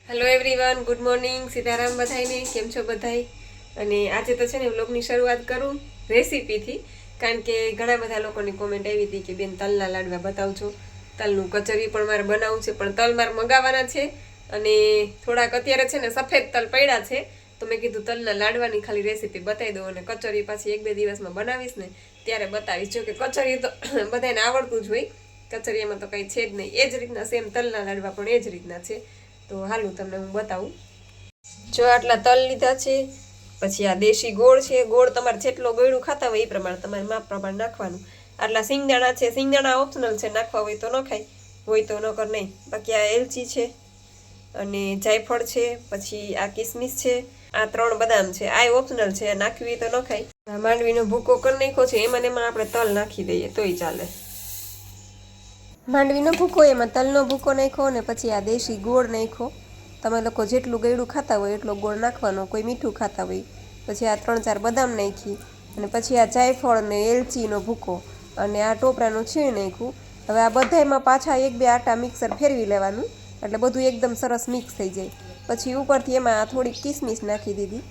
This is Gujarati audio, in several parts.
Hello everyone, good morning, Sitaram બધાઈને. કેમ છો બધાય? અને આજે તો છે ને વ્લોગની શરૂઆત કરું રેસીપીથી, કારણ કે ઘણા બધા લોકોની કોમેન્ટ આવી હતી કે બેન તલના લાડવા બતાવજો. તલનું કચરી પણ મારે બનાવવું છે, પણ તલ મારે મંગાવવાના છે અને થોડાક અત્યારે છે ને સફેદ તલ પડ્યા છે, તો મેં કીધું તલના લાડવાની ખાલી રેસીપી બતાવી દઉં અને કચરી પાછી 1-2 દિવસમાં બનાવીશ ને ત્યારે બતાવીશ. જો કે કચરી તો બધાને આવડતું જ હોય, કચરી એમાં તો કંઈ છે જ નહીં. એ જ રીતના સેમ તલના લાડવા પણ એ જ રીતના છે. તો હાલું તમને હું બતાવું. જો આટલા તલ લીધા છે, પછી આ દેશી ગોળ છે. ગોળ તમારે જેટલો ગળ્યું ખાતા હોય એ પ્રમાણે તમારે માપ પ્રમાણે નાખવાનું. આટલા સિંગદાણા છે. સિંગદાણા ઓપ્શનલ છે, નાખવા હોય તો ન ખાય, હોય તો નકર નહીં. બાકી આ એલચી છે અને જાયફળ છે, પછી આ કિસમિસ છે, આ 3 બદામ છે. આ ઓપ્શનલ છે, નાખવી હોય તો ન ખાય. આ માંડવીનો ભૂકો કરી નાખ્યો છે, એમાં આપણે તલ નાખી દઈએ તોય ચાલે. માંડવીનો ભૂકો, એમાં તલનો ભૂકો નાખ્યો ને પછી આ દેશી ગોળ નાખ્યો. તમે લોકો જેટલું ગળ્યું ખાતા હોય એટલો ગોળ નાખવાનો, કોઈ મીઠું ખાતા હોય. પછી આ 3-4 બદામ નાખી અને પછી આ જાયફળ ને એલચીનો ભૂકો અને આ ટોપરાનું છીણ નાખ્યું. હવે આ બધામાં પાછા 1-2 આટા મિક્સર ફેરવી લેવાનું, એટલે બધું એકદમ સરસ મિક્સ થઈ જાય. પછી ઉપરથી એમાં થોડીક કિસમિસ નાખી દીધી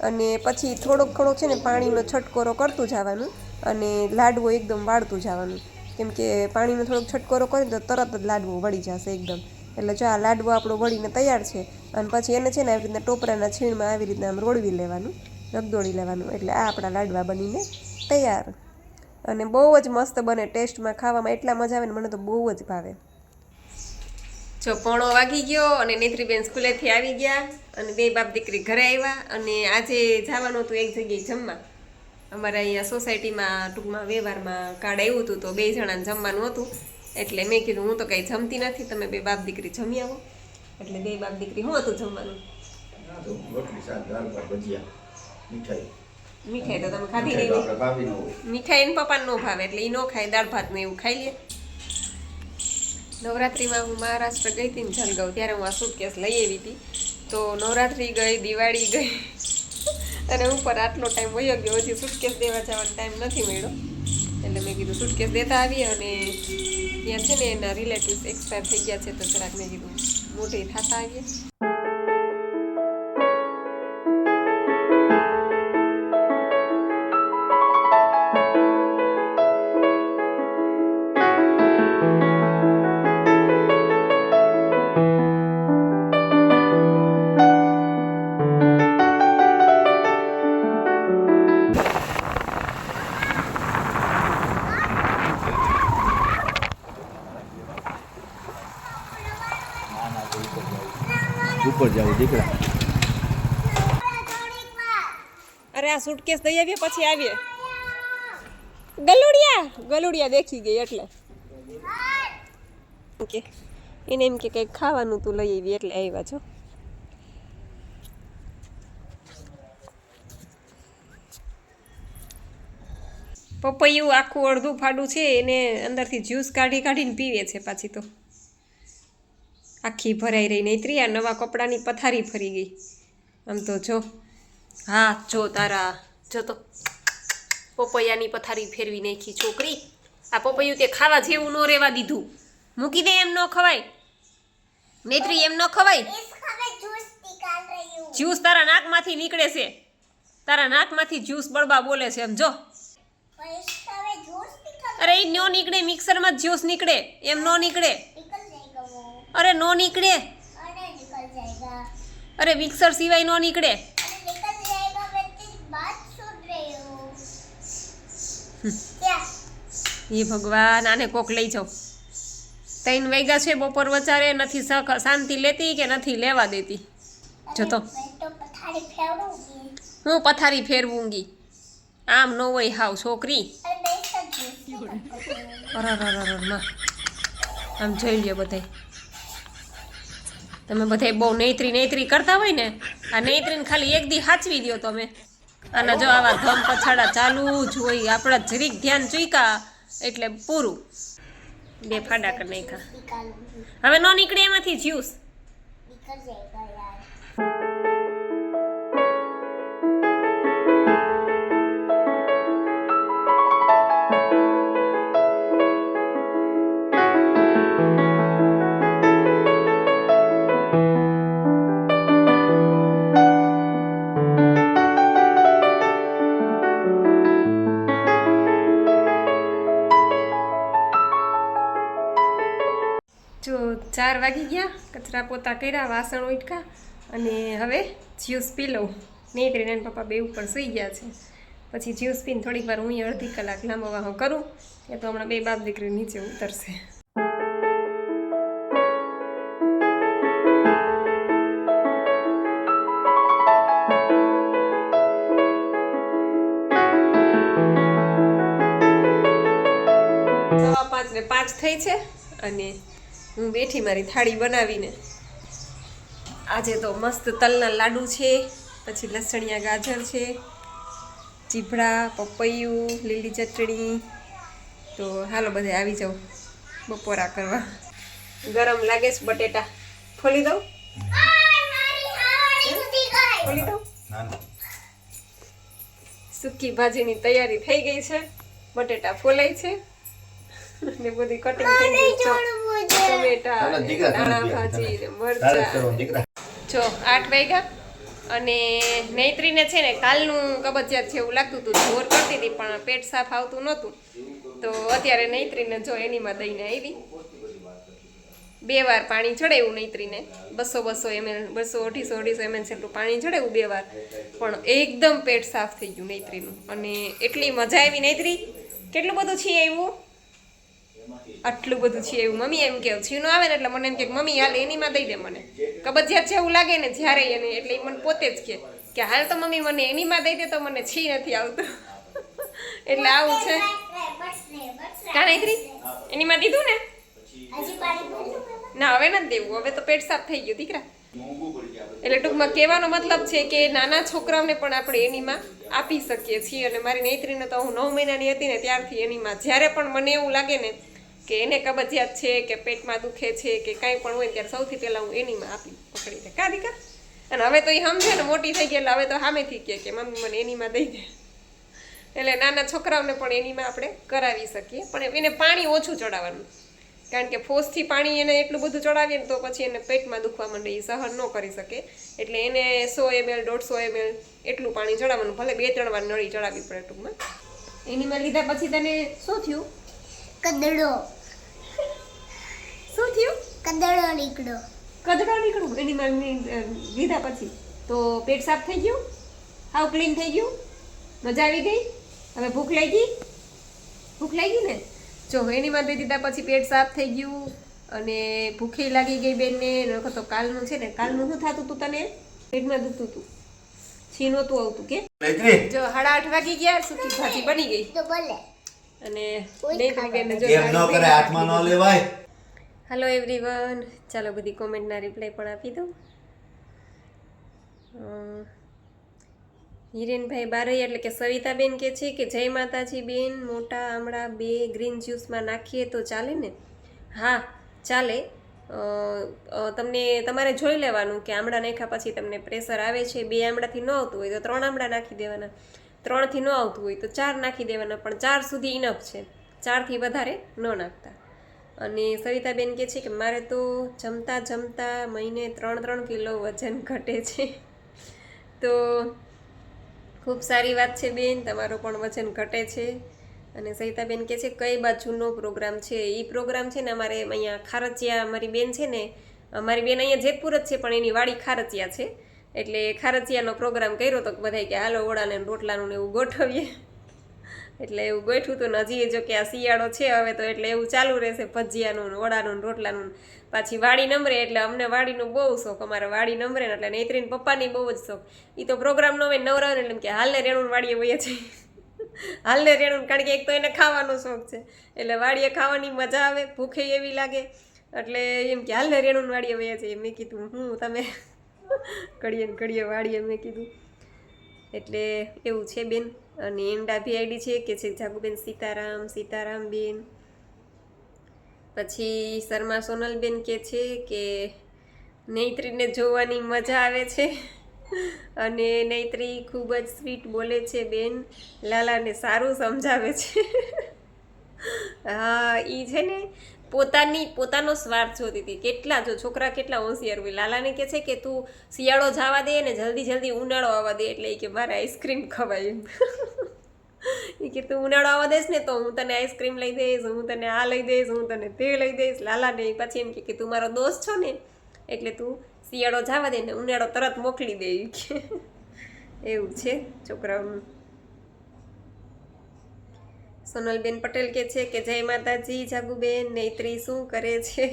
અને પછી થોડોક છે ને પાણીનો છટકોરો કરતું જવાનું અને લાડવો એકદમ વાળતું જવાનું. કેમ કે પાણીનો થોડોક છટકોરો કરીને તો તરત જ લાડવો વળી જશે એકદમ. એટલે જો આ લાડવો આપણો વળીને તૈયાર છે અને પછી એને છે ને આવી રીતના ટોપરાના છીણમાં આવી રીતના આમ રોળવી લેવાનું, રગદોળી લેવાનું. એટલે આ આપણા લાડવા બનીને તૈયાર. અને બહુ જ મસ્ત બને ટેસ્ટમાં, ખાવામાં એટલા મજા આવે ને, મને તો બહુ જ ભાવે. જો 1:15 વાગી ગયો અને નેત્રીબેન સ્કૂલેથી આવી ગયા અને 2 બાપ દીકરી ઘરે આવ્યા. અને આજે જવાનું હતું એક જગ્યાએ જમવા. અમારા અહીંયા સોસાયટીમાં ટૂંકમાં વ્યવહારમાં કાર્ડ આવ્યું હતું, તો 2 જણાને જમવાનું હતું. એટલે મેં કીધું હું તો કંઈ જમતી નથી, તમે 2 બાપ દીકરી જમી આવો. એટલે 2 બાપ દીકરી શું હતું જમવાનું? મીઠાઈ તો તમે ખાધી નહીં. મીઠાઈ એને પપ્પાને ન ભાવે એટલે એ ન ખાય, દાળ ભાત ને એવું ખાઈ લે. નવરાત્રિમાં હું મહારાષ્ટ્ર ગઈ હતી ને જલગાંવ, ત્યારે હું આ સૂટકેસ લઈ આવી હતી. તો નવરાત્રિ ગઈ, દિવાળી ગઈ અને ઉપર આટલો ટાઈમ વયો ગયો, હજી સૂટકેસ દેવા જવાનો ટાઈમ નથી મળ્યો. એટલે મેં કીધું સૂટકેસ દેતા આવીએ. અને ત્યાં છે ને એના રિલેટિવ્સ એક્સપાયર થઈ ગયા છે, તો જરાક મેં કીધું મોટી થતા આવીએ. ઉપર જાવ દીકરા. અરે આ સૂટકેસ દઈ આવીએ પછી આવીએ. ગલુડિયા દેખી ગઈ એટલે ઓકે, એને એમ કે કંઈક ખાવાનું તું લઈ આવી એટલે આવ્યા છો. પપૈયું આખું અડધું ફાડું છે, એને અંદરથી જ્યુસ કાઢીને પીવે છે. પાછી તો આખી ભરાઈ રહી. નહીતરી આ નવા કપડાની પથારી ફરી ગઈ. આમ તો જો, હા જો તારા, જો તો પપૈયાની પથારી ફેરવી નાખી છોકરી. આ પપૈયું તે ખાવા જેવું ન રહેવા દીધું. મૂકી દે, એમ ન ખવાય નહીતરી, એમ ન ખવાય. જ્યુસ તારા નાકમાંથી નીકળે છે, તારા નાકમાંથી જ્યુસ બળબા બોલે છે એમ જો. અરે એ નો નીકળે, મિક્સરમાં જ જ્યુસ નીકળે, એમ નો નીકળે. અરે નો નીકળે, અરે મિક્સર સિવાય નો નીકળે. એ ભગવાન, આને કોક લઈ જાઓ. 3 વાગ્યા છે, બપોર વચારે નથી શાંતિ લેતી કે નથી લેવા દેતી. જતો હું પથારી ફેરવુંગી, આમ નો હોય હાવ છોકરી. માં આમ જોઈ લ્યો બધાય. તમે બધાય બહુ નેત્રી કરતા હોય ને, આ નેત્રીને ખાલી એક દી હાચવી દો તમે. અને જો આવા ધમ પછાડા ચાલુ જ હોય, આપણા જરીક ધ્યાન ચૂક્યા એટલે પૂરું. 2 ફાડા કરી નાખ્યા. હવે નો નીકળે એમાંથી જ્યુસ. વાગી ગયા, કચરા પોતા કર્યા, વાસણ ઉટકા અને હવે જ્યુસ પી લઉં. નેત્રીને પપ્પા બે ઉપર સૂઈ ગયા છે. પછી જ્યુસ પીને થોડીક વાર હું અડધી કલાક લાંબો વાહો કરું. એ તો હમણાં બે બાપ દીકરી નીચે ઉતરશે. સવા 5 ને 5 થઈ છે અને હું બેઠી મારી થાળી બનાવીને. આજે તો મસ્ત તલના લાડુ છે, પછી લસણિયા ગાજર છે, ચીભડા, પપૈયું, લીલી ચટણી. તો હાલો બધે આવી જાઓ બપોરા કરવા. ગરમ લાગે છે બટેટા. ફોલી દઉં? ફોલી દઉં? સૂકી ભાજીની તૈયારી થઈ ગઈ છે. બટેટા ફોલાય છે ને બધી કટિંગ થઈ ગઈ છે. ટમેટા, ધાણા ભાજી ને મરચાં. જો 8 વાગ્યા અને નૈત્રીને છે ને કાલનું કબજિયાત છે એવું લાગતું હતું, જોર કરતી હતી પણ પેટ સાફ આવતું નહોતું. તો અત્યારે નૈત્રીને જો એનીમાં દઈને આવી. 2 વાર પાણી ચડાવ્યું નૈત્રીને, 200 ml 200-250 ml જેટલું પાણી ચડાવ્યું 2 વાર, પણ એકદમ પેટ સાફ થઈ ગયું નૈત્રીનું. અને એટલી મજા આવી. નૈત્રી કેટલું બધું છે આવ્યું, આટલું બધું છે એવું. મમ્મી એમ કે છીનો આવે ને એટલે મને એમ કે મમ્મી હાલ એનીમાં દઈ દે, મને કબજિયાત છે એવું લાગે ને જ્યારે એને, એટલે એ મને પોતે જ કે હાલ તો મમ્મી મને એનીમાં દઈ દે, તો મને છી નથી આવતું. એટલે આવું છે. કાંઈ એનીમાં દીધું ને? ના હવે નથી દેવું, હવે તો પેટ સાફ થઈ ગયું દીકરા. એટલે ટૂંકમાં કહેવાનો મતલબ છે કે નાના છોકરાઓને પણ આપણે એનીમાં આપી શકીએ છીએ. અને મારી નૈત્રીને તો હું 9 મહિનાની હતી ને ત્યારથી એનીમાં, જ્યારે પણ મને એવું લાગે ને કે એને કબજિયાત છે કે પેટમાં દુખે છે કે કાંઈ પણ હોય ત્યારે સૌથી પહેલાં હું એનીમાં આપી પકડીને. કા દીકરા? અને હવે તો એ સમજે ને, મોટી થઈ ગઈ એટલે હવે તો સામેથી કહે કે મમ્મી મને એનીમાં દઈ દે. એટલે નાના છોકરાઓને પણ એનીમાં આપણે કરાવી શકીએ, પણ એને પાણી ઓછું ચડાવવાનું. કારણ કે ફોર્સથી પાણી એને એટલું બધું ચડાવીએ ને તો પછી એને પેટમાં દુખવા માંડે, એ સહન ન કરી શકે. એટલે એને 100 ml 150 ml એટલું પાણી ચડાવવાનું. ભલે 2-3 વાર નળી ચડાવવી પડે ટૂંકમાં. એનીમાં લીધા પછી તને શું થયું? કદડો. શું થયું? કદડો નીકળ્યો. કદડો નીકળ્યો એનીમાં લીધા પછી? તો પેટ સાફ થઈ ગયું, હાવ ક્લીન થઈ ગયું, મજા આવી ગઈ. હવે ભૂખ લાગી? ભૂખ લાગી ને? જો એનીમાં દઈ દીધા પછી પેટ સાફ થઈ ગયું અને ભૂખે લાગી ગઈ બેનને. નખો તો કાલનું છે ને, કાલનું શું થતું હતું તને? પેટમાં દુખતું હતું, છી નહોતું આવતું કે? જો 8:30 વાગી ગયા, સૂકી ભાજી બની ગઈ. તો બોલે અને નૈત્રી બેનને જો કેમ ન કરે, હાથમાં ન લેવાય. હેલો એવરીવન, ચાલો બધી કોમેન્ટના રિપ્લાય પણ આપી દઉં. હિરેનભાઈ બારૈયા એટલે કે સવિતાબેન કે છે કે જય માતાજી બેન, મોટા આમળા 2 ગ્રીન જ્યુસમાં નાખીએ તો ચાલે ને? હા ચાલે. તમને તમારે જોઈ લેવાનું કે આમળા નાખ્યા પછી તમને પ્રેશર આવે છે. 2 આમળાથી ન આવતું હોય તો 3 આમળા નાખી દેવાના, 3થી ન આવતું હોય તો 4 નાખી દેવાના, પણ 4 સુધી ઇનફ છે, 4થી વધારે ન નાખતા. અને સવિતાબેન કહે છે કે મારે તો જમતા જમતા મહિને 3-3 કિલો વજન ઘટે છે. તો ખૂબ સારી વાત છે બેન, તમારો પણ વજન ઘટે છે. અને સવિતાબેન કહે છે કઈ બાજુનો પ્રોગ્રામ છે? એ પ્રોગ્રામ છે ને અમારે અહીંયા ખારચિયા, મારી બેન છે ને, મારી બેન અહીંયા જેતપુર જ છે પણ એની વાડી ખારચિયા છે. એટલે ખારચિયાનો પ્રોગ્રામ કર્યો તો બધાય કે હાલો ઓળાને રોટલાનું ને એવું ગોઠવીએ. એટલે એવું ગોઠવું તો હજી જો કે આ શિયાળો છે હવે તો, એટલે એવું ચાલુ રહેશે ભજીયાનું, ઓળાનું, રોટલાનું. પાછી વાડી નંબરે એટલે અમને વાડીનું બહુ શોખ, અમારે વાડી નંબરે ને એટલે નૈત્રીને પપ્પાની બહુ જ શોખ. એ તો પ્રોગ્રામ ન હોય નવરાવે ને એટલે એમ કે હાલને રેણું વાડીએ વહીએ છે. હાલને રેણું, કારણ કે એક તો એને ખાવાનો શોખ છે એટલે વાડીએ ખાવાની મજા આવે, ભૂખે એવી લાગે એટલે એમ કે હાલને રેણું વાડીએ વહીએ છે. મેં કીધું તમે ઘડીએ ને ઘડીએ વાડીએ, મેં કીધું. એટલે એવું છે બેન. અને એમડાભી આઈડી છે કે છે જાગુબેન સીતારામ બેન. પછી શર્મા સોનલબેન કે છે કે નૈત્રીને જોવાની મજા આવે છે અને નૈત્રી ખૂબ જ સ્વીટ બોલે છે બેન, લાલાને સારું સમજાવે છે. હા એ છે ને પોતાનો સ્વાર્થ જોતી હતી. કેટલા જો છોકરા કેટલા હોશિયાર હોય. લાલાને કહે છે કે તું શિયાળો જવા દે ને જલ્દી ઉનાળો આવવા દે, એટલે કે મારે આઈસ્ક્રીમ ખવાય એમ. એ કે તું ઉનાળો આવવા દઈશ ને તો હું તને આઈસ્ક્રીમ લઈ દઈશ, હું તને આ લઈ દઈશ, હું તને તે લઈ દઈશ. લાલા ને પછી એમ કે તું મારો દોસ્ત છો ને એટલે તું શિયાળો જવા દે ને ઉનાળો તરત મોકલી દે ઈ કે. એવું છે છોકરાઓનું. સોનલબેન પટેલ કે છે કે જય માતાજી જાગુબેન, નેત્રી શું કરે છે?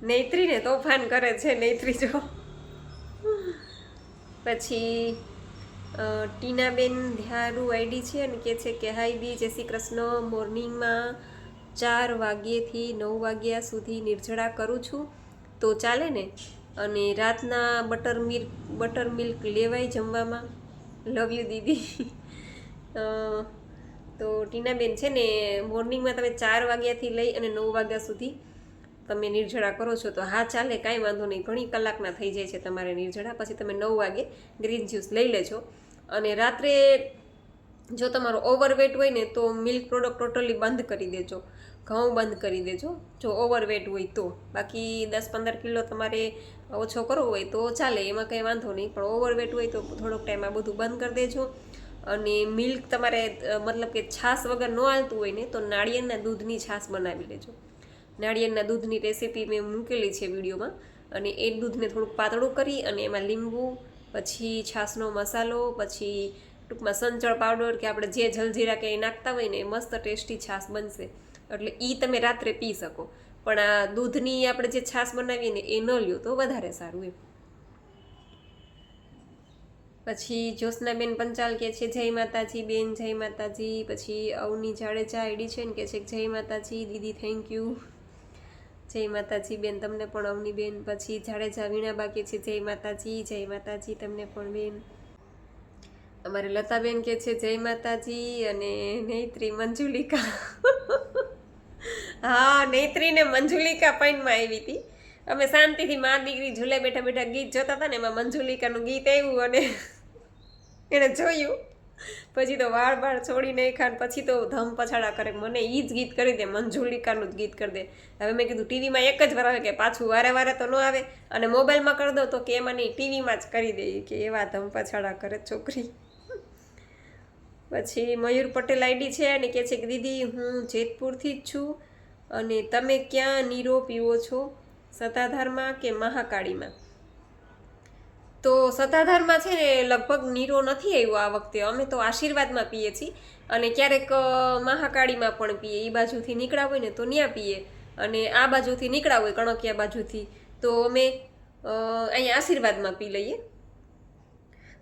નેત્રીને તોફાન કરે છે નેત્રી જો. પછી ટીનાબેન ધ્યારું આઈડી છે અને કહે છે કે હાય બી જય શ્રી કૃષ્ણ. મોર્નિંગમાં 4 વાગ્યેથી 9 વાગ્યા સુધી નિર્જળા કરું છું તો ચાલે ને? અને રાતના બટર મિલ્ક લેવાય જમવામાં? લવ યુ દીદી. તો ટીનાબેન છે ને મોર્નિંગમાં તમે 4 વાગ્યાથી લઈ અને 9 વાગ્યા સુધી તમે નિર્જળા કરો છો તો હા ચાલે, કાંઈ વાંધો નહીં. ઘણી કલાકના થઈ જાય છે તમારે નિર્જળા. પછી તમે 9 વાગે ગ્રીન જ્યુસ લઈ લેજો. અને રાત્રે જો તમારો ઓવરવેટ હોય ને તો મિલ્ક પ્રોડક્ટ ટોટલી બંધ કરી દેજો, ઘઉં બંધ કરી દેજો જો ઓવરવેટ હોય તો. બાકી 10-15 કિલો તમારે ઓછો કરવો હોય તો ચાલે, એમાં કંઈ વાંધો નહીં. પણ ઓવરવેટ હોય તો થોડોક ટાઈમ આ બધું બંધ કરી દેજો. અને મિલ્ક તમારે મતલબ કે છાશ વગર ન હાલતું હોય ને તો નાળિયેરના દૂધની છાશ બનાવી લેજો. નાળિયેરના દૂધની રેસીપી મેં મૂકેલી છે વિડીયોમાં. અને એ દૂધને થોડુંક પાતળું કરી અને એમાં લીંબુ, પછી છાશનો મસાલો, પછી ટૂંકમાં સંચળ પાવડર કે આપણે જે જલજીરા કે નાખતા હોય ને એ મસ્ત ટેસ્ટી છાશ બનશે. એટલે એ તમે રાત્રે પી શકો. પણ આ દૂધની આપણે જે છાશ બનાવીએ ને એ ન લ્યો તો વધારે સારું એમ. પછી જ્યોત્સનાબેન પંચાલ કે છે જય માતાજી બેન, જય માતાજી. પછી અવની જાડેજા આઈડી છે ને કે છે જય માતાજી દીદી, થેન્ક યુ. જય માતાજી બેન તમને પણ અવની બેન. પછી જાડેજા વીણાબા કે છે જય માતાજી, જય માતાજી તમને પણ બેન. અમારે લતાબેન કે છે જય માતાજી. અને નેત્રી મંજુલિકા હા નેત્રી ને મંજુલિકા પાઈનમાં આવી હતી. અમે શાંતિથી મા દીકરી ઝૂલે બેઠા બેઠા ગીત જોતા હતા ને એમાં મંજુલિકાનું ગીત આવ્યું અને એણે જોયું. પછી તો વાળ છોડી નાખ્યા. પછી તો ધમ પછાડા કરે, મને એ જ ગીત કરી દે, મંજુલિકાનું જ ગીત કરી દે. હવે મેં કીધું ટીવીમાં એક જ વાર આવે કે પાછું વારે વારે તો ન આવે, અને મોબાઈલમાં કરી દો તો કે એમાં નહીં ટીવીમાં જ કરી દે કે એવા ધમ પછાડા કરે છોકરી. પછી મયુર પટેલ આઈડી છે અને કહે છે કે દીદી હું જેતપુરથી જ છું અને તમે ક્યાં નીરો પીવો છો, સત્તાધારમાં કે મહાકાળીમાં? તો સત્તાધારમાં છે ને લગભગ નીરો નથી આવ્યો આ વખતે. અમે તો આશીર્વાદમાં પીએ છીએ અને ક્યારેક મહાકાળીમાં પણ પીએ. એ બાજુથી નીકળ્યા હોય ને તો ત્યાં પીએ, અને આ બાજુથી નીકળ્યા હોય કણકિયા બાજુથી તો અમે અહીંયા આશીર્વાદમાં પી લઈએ.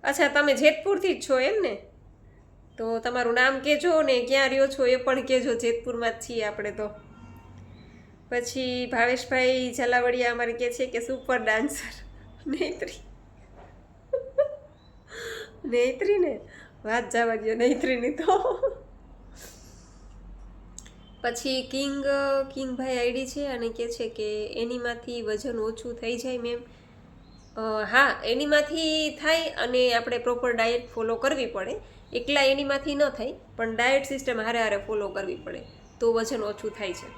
અચ્છા તમે જેતપુરથી જ છો એમ ને? તો તમારું નામ કહેજો ને ક્યાં રહ્યો છો એ પણ કહેજો. જેતપુરમાં જ છીએ આપણે તો. પછી ભાવેશભાઈ ઝાલાવડિયા અમારે કહે છે કે સુપર ડાન્સર નેત્રી ને વાત જવા દો નેત્રીની તો. પછી કિંગભાઈ આઈડી છે અને કહે છે કે એનીમાંથી વજન ઓછું થઈ જાય મેમ? હા એનીમાંથી થાય, અને આપણે પ્રોપર ડાયટ ફોલો કરવી પડે. એકલા એનીમાંથી ન થાય પણ ડાયટ સિસ્ટમ હારે ફોલો કરવી પડે તો વજન ઓછું થાય છે.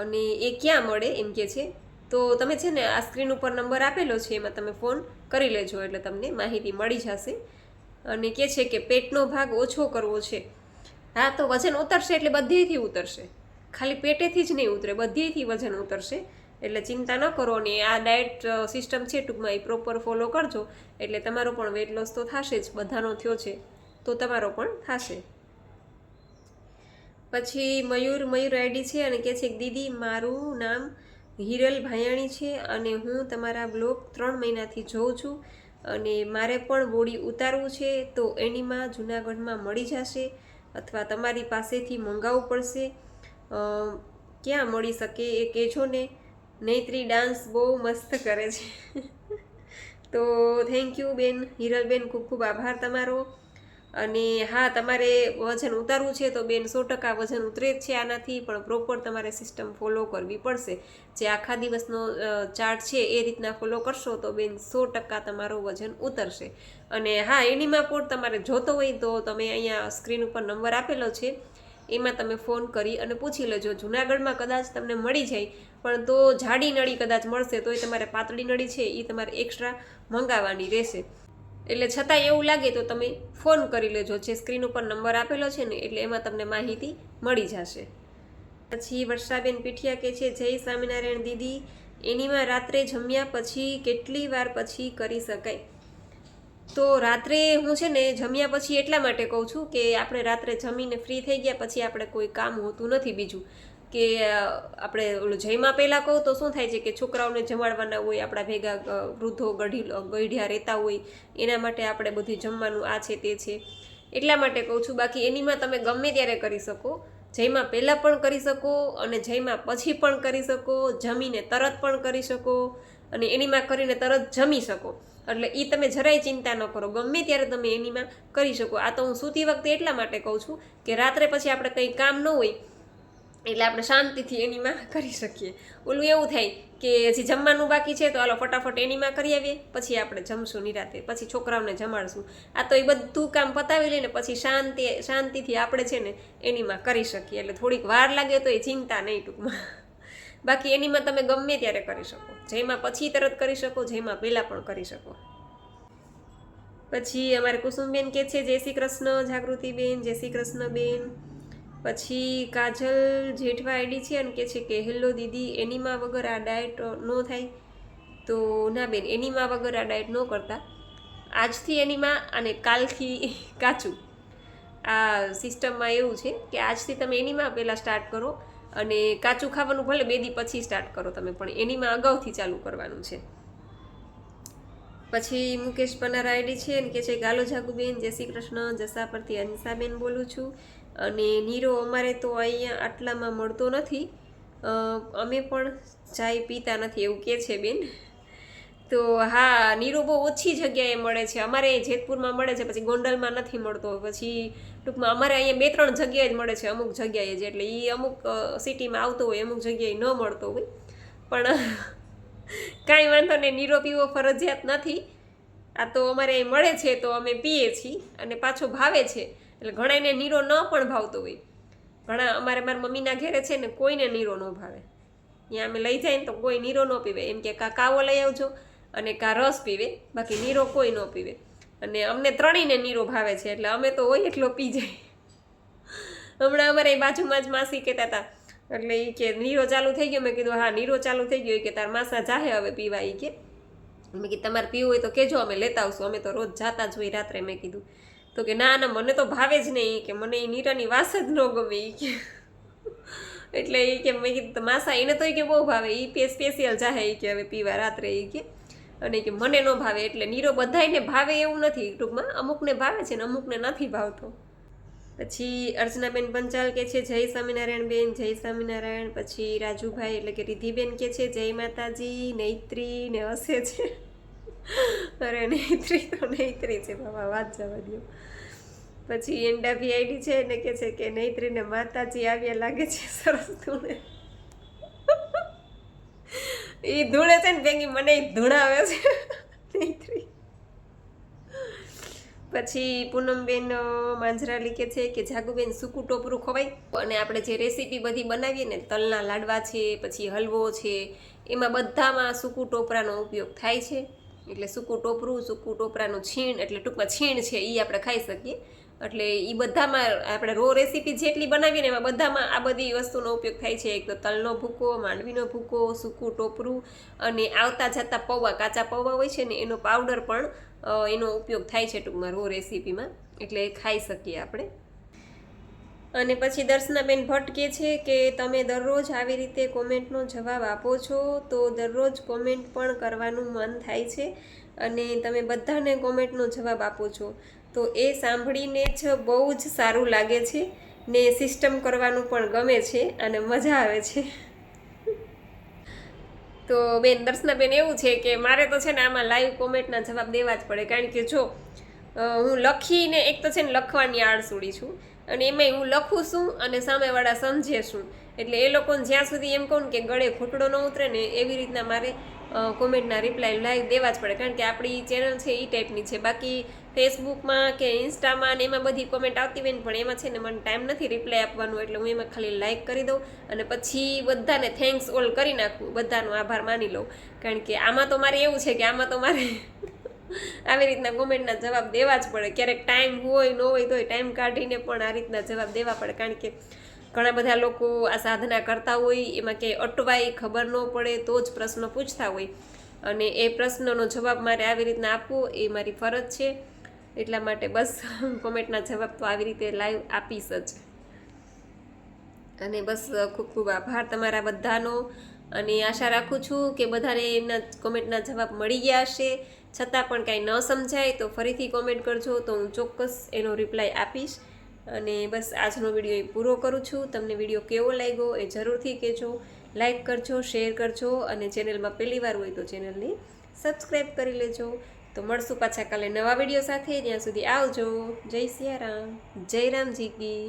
અને એ ક્યાં મળે એમ કે છે તો તમે છે ને આ સ્ક્રીન ઉપર નંબર આપેલો છે એમાં તમે ફોન કરી લેજો એટલે તમને માહિતી મળી જશે. અને કહે છે કે પેટનો ભાગ ઓછો કરવો છે. હા તો વજન ઉતરશે એટલે બધેથી ઉતરશે, ખાલી પેટેથી જ નહીં ઉતરે, બધેથી વજન ઉતરશે. એટલે ચિંતા ન કરો. ને આ ડાયટ સિસ્ટમ છે ટૂંકમાં એ પ્રોપર ફોલો કરજો એટલે તમારો પણ વેટ લોસ તો થશે જ. બધાનો થયો છે તો તમારો પણ થશે. પછી મયુર આઈડી છે અને કહે છે કે દીદી મારું નામ હિરલ ભાયાણી છે અને હું તમારા બ્લોગ 3 મહિનાથી જોઉં છું અને મારે પણ બોડી ઉતારવું છે તો એનીમાં જૂનાગઢમાં મળી જશે અથવા તમારી પાસેથી મંગાવવું પડશે? ક્યાં મળી શકે એ કહેજો ને. નેત્રી ડાન્સ બહુ મસ્ત કરે છે. તો થેન્ક યુ બેન હિરલબેન, ખૂબ ખૂબ આભાર તમારો. અને હા તમારે વજન ઉતારવું છે તો બેન 100% વજન ઉતરે જ છે આનાથી, પણ પ્રોપર તમારે સિસ્ટમ ફોલો કરવી પડશે. જે આખા દિવસનો ચાર્ટ છે એ રીતના ફોલો કરશો તો બેન 100% તમારું વજન ઉતરશે. અને હા એનીમાં પોટ તમારે જોતો હોય તો તમે અહીંયા સ્ક્રીન ઉપર નંબર આપેલો છે એમાં તમે ફોન કરી અને પૂછી લેજો. જૂનાગઢમાં કદાચ તમને મળી જાય પણ તો જાડી નળી કદાચ મળશે, તોય તમારે પાતળી નળી છે એ તમારે એક્સ્ટ્રા મંગાવવાની રહેશે. એટલે છતાં એવું લાગે તો તમે ફોન કરી લેજો, જે સ્ક્રીન ઉપર નંબર આપેલો છે ને એટલે એમાં તમને માહિતી મળી જશે. પછી વર્ષાબેન પીઠિયા કહે છે, જય સ્વામિનારાયણ દીદી, એનીમાં રાત્રે જમ્યા પછી કેટલી વાર પછી કરી શકાય? તો રાત્રે હું છે ને જમ્યા પછી એટલા માટે કહું છું કે આપણે રાત્રે જમીને ફ્રી થઈ ગયા પછી આપણે કોઈ કામ હોતું નથી બીજું, કે આપણે ઓલું જમ્યા પહેલાં કહું તો શું થાય છે કે છોકરાઓને જમાડવાના હોય, આપણા ભેગા વૃદ્ધો ગઢિયા રહેતા હોય, એના માટે આપણે બધું જમવાનું આ છે તે છે, એટલા માટે કહું છું. બાકી એનીમાં તમે ગમે ત્યારે કરી શકો, જમ્યા પહેલાં પણ કરી શકો અને જમ્યા પછી પણ કરી શકો, જમીને તરત પણ કરી શકો અને એનીમાં કરીને તરત જમી શકો. એટલે એ તમે જરાય ચિંતા ન કરો, ગમે ત્યારે તમે એનીમાં કરી શકો. આ તો હું સૂતી વખતે એટલા માટે કહું છું કે રાત્રે પછી આપણે કંઈ કામ ન હોય એટલે આપણે શાંતિથી એનીમાં કરી શકીએ. ઓલું એવું થાય કે હજી જમવાનું બાકી છે તો હાલો ફટાફટ એનીમાં કરી આવીએ, પછી આપણે જમશું નિરાતે, પછી છોકરાઓને જમાડશું. આ તો એ બધું કામ પતાવી લઈને પછી શાંતિથી આપણે છે ને એનીમાં કરી શકીએ. એટલે થોડીક વાર લાગે તો એ ચિંતા નહીં ટૂંકમાં. બાકી એનીમાં તમે ગમે ત્યારે કરી શકો, જેમાં પછી તરત કરી શકો, જેમાં પહેલાં પણ કરી શકો. પછી અમારે કુસુમબેન કહે છે, જય શ્રી કૃષ્ણ જાગૃતિબેન, જય શ્રી કૃષ્ણ બેન. પછી કાજલ જેઠવા આઈડી છે અને કહે છે કે હેલો દીદી, એનીમાં વગર આ ડાયટ ન થાય? તો ના બેન, એનીમાં વગર આ ડાયટ ન કરતા. આજથી એનીમાં અને કાલથી કાચું, આ સિસ્ટમમાં એવું છે કે આજથી તમે એનીમાં પહેલાં સ્ટાર્ટ કરો અને કાચું ખાવાનું ભલે 2 દી પછી સ્ટાર્ટ કરો તમે, પણ એનીમાં અગાઉથી ચાલુ કરવાનું છે. પછી મુકેશ પનારા આઈડી છે અને કહે છે ગાલો જાગુબેન, જય શ્રી કૃષ્ણ, જસા પરથી અંશાબેન બોલું છું. અને નીરો અમારે તો અહીંયા આટલામાં મળતો નથી, અમે પણ ચાય પીતા નથી એવું કહે છે બેન. તો હા, નીરો બહુ ઓછી જગ્યાએ મળે છે, અમારે જેતપુરમાં મળે છે, પછી ગોંડલમાં નથી મળતો, પછી ટૂંકમાં અમારે અહીંયા 2-3 જગ્યાએ જ મળે છે, અમુક જગ્યાએ જ. એટલે એ અમુક સિટીમાં આવતો હોય, અમુક જગ્યાએ ન મળતો હોય. પણ કાંઈ વાંધો નહીં, નીરો પીવો ફરજિયાત નથી. આ તો અમારે અહીં મળે છે તો અમે પીએ છીએ અને પાછો ભાવે છે. એટલે ઘણાને નીરો ન પણ ભાવતો હોય. મારી મમ્મીના ઘરે છે ને કોઈને નીરો ન ભાવે, ત્યાં અમે લઈ જાય ને તો કોઈ નીરો ન પીવે, એમ કે કાવો લઈ આવજો અને કા રસ પીવે, બાકી નીરો કોઈ ન પીવે. અને અમને ત્રણેયને નીરો ભાવે છે એટલે અમે તો હોય એટલો પી જાય. હમણાં અમારે બાજુમાં જ માસી કહેતા હતા, એટલે એ કે નીરો ચાલુ થઈ ગયો. મેં કીધું હા નીરો ચાલુ થઈ ગયો, કે તાર માસા જાહે હવે પીવા. એ કે મેં કીધું તમારે પીવું હોય તો કહેજો, અમે લેતા આવશું, અમે તો રોજ જાતા જ હોય રાત્રે. મેં કીધું તો કે ના ના મને તો ભાવે જ નહીં, કે મને એ નીરાની વાસ જ ન ગમે. એ કે એટલે એ કે મેં કીધું માસા એને તો એ કે બહુ ભાવે, એ સ્પેશિયલ જાહે એ કે હવે પીવા રાત્રે. એ કે અને કે મને ન ભાવે. એટલે નીરો બધાયને ભાવે એવું નથી, ટૂંકમાં અમુકને ભાવે છે ને અમુકને નથી ભાવતો. પછી અર્ચનાબેન પંચાલ કે છે જય સ્વામિનારાયણ બેન, જય સ્વામિનારાયણ. પછી રાજુભાઈ એટલે કે રિધિબેન કે છે જય માતાજી. નૈત્રી ને હસે છે. અરે નૈત્રી તો નૈત્રી છે બાબા, વાત જવા દો. પછી એન્ડાભી આઈડી છે ને કે છે કે નૈત્રીને માતાજી આવ્યા લાગે છે, સરસ ધૂણે. એ ધૂણે છે ને ભેગી મને ધૂણાવે છે નૈત્રી. પછી પૂનમબેન માંજરાલી કે છે કે જાગુબેન સૂકું ટોપરું ખવાય? અને આપણે જે રેસીપી બધી બનાવીએ ને, તલના લાડવા છે, પછી હલવો છે, એમાં બધામાં સૂકું ટોપરાનો ઉપયોગ થાય છે. એટલે સૂકું ટોપરાનું છીણ, એટલે ટૂંકમાં છીણ છે એ આપણે ખાઈ શકીએ. એટલે એ બધામાં આપણે રો રેસીપી જેટલી બનાવીએ ને એમાં બધામાં આ બધી વસ્તુનો ઉપયોગ થાય છે. એક તો તલનો ભૂકો, માંડવીનો ભૂકો, સૂકું ટોપરું અને આવતા જતા પૌવા, કાચા પૌવા હોય છે ને એનો પાવડર પણ એનો ઉપયોગ થાય છે ટૂંકમાં રો રેસીપીમાં. એટલે એ ખાઈ શકીએ આપણે. અને પછી દર્શનાબેન ભટ્ટ કહે છે કે તમે દરરોજ આવી રીતે કોમેન્ટનો જવાબ આપો છો તો દરરોજ કોમેન્ટ પણ કરવાનું મન થાય છે અને તમે બધાને કોમેન્ટનો જવાબ આપો છો તો એ સાંભળીને જ બહુ જ સારું લાગે છે ને સિસ્ટમ કરવાનું પણ ગમે છે અને મજા આવે છે. તો બેન દર્શનાબેન એવું છે કે મારે તો છે ને આમાં લાઈવ કોમેન્ટના જવાબ દેવા જ પડે, કારણ કે જો હું લખીને, એક તો છે ને લખવાની આળસુડી છું અને એમાંય હું લખું છું અને સામેવાળા સમજે શું, એટલે એ લોકોને જ્યાં સુધી એમ કહું કે ગળે ઘૂંટડો ન ઉતરે ને એવી રીતના મારે કોમેન્ટના રિપ્લાય લાઈવ દેવા જ પડે, કારણ કે આપણી ચેનલ છે એ ટાઈપની છે. બાકી ફેસબુકમાં કે ઇન્સ્ટામાં ને એમાં બધી કોમેન્ટ આવતી હોય ને પણ એમાં છે ને મને ટાઈમ નથી રિપ્લાય આપવાનું, એટલે હું એમાં ખાલી લાઈક કરી દઉં અને પછી બધાને થેન્ક્સ ઓલ કરી નાખું, બધાનો આભાર માની લઉં. કારણ કે આમાં તો મારે એવું છે કે આમાં તો મારે આવી રીતના કોમેન્ટના જવાબ દેવા જ પડે. ક્યારેક ટાઈમ હોય ન હોય તોય ટાઈમ કાઢીને પણ આ રીતના જવાબ દેવા પડે. કારણ કે ઘણા બધા લોકો આ સાધના કરતા હોય, એમાં ક્યાંય અટવાય ખબર ન પડે તો જ પ્રશ્ન પૂછતા હોય, અને એ પ્રશ્નનો જવાબ મારે આવી રીતના આપવો એ મારી ફરજ છે. એટલા માટે બસ કોમેન્ટના જવાબ તો આવી રીતે લાઈવ આપીશ જ. અને બસ ખૂબ ખૂબ આભાર તમારા બધાનો, અને આશા રાખું છું કે બધાને એમના કોમેન્ટના જવાબ મળી ગયા હશે. છતાં પણ કાંઈ ન સમજાય તો ફરીથી કોમેન્ટ કરજો, તો હું ચોક્કસ એનો રિપ્લાય આપીશ. અને બસ આજનો વિડીયો એ પૂરો કરું છું. તમને વિડીયો કેવો લાગ્યો એ જરૂરથી કહેજો. લાઈક કરજો, શેર કરજો, અને ચેનલમાં પહેલી વાર હોય તો ચેનલને સબસ્ક્રાઈબ કરી લેજો. તો મળશું પાછા કાલે નવા વિડીયો સાથે. ત્યાં સુધી આવજો. જય સિયારામ, જય રામજી કી.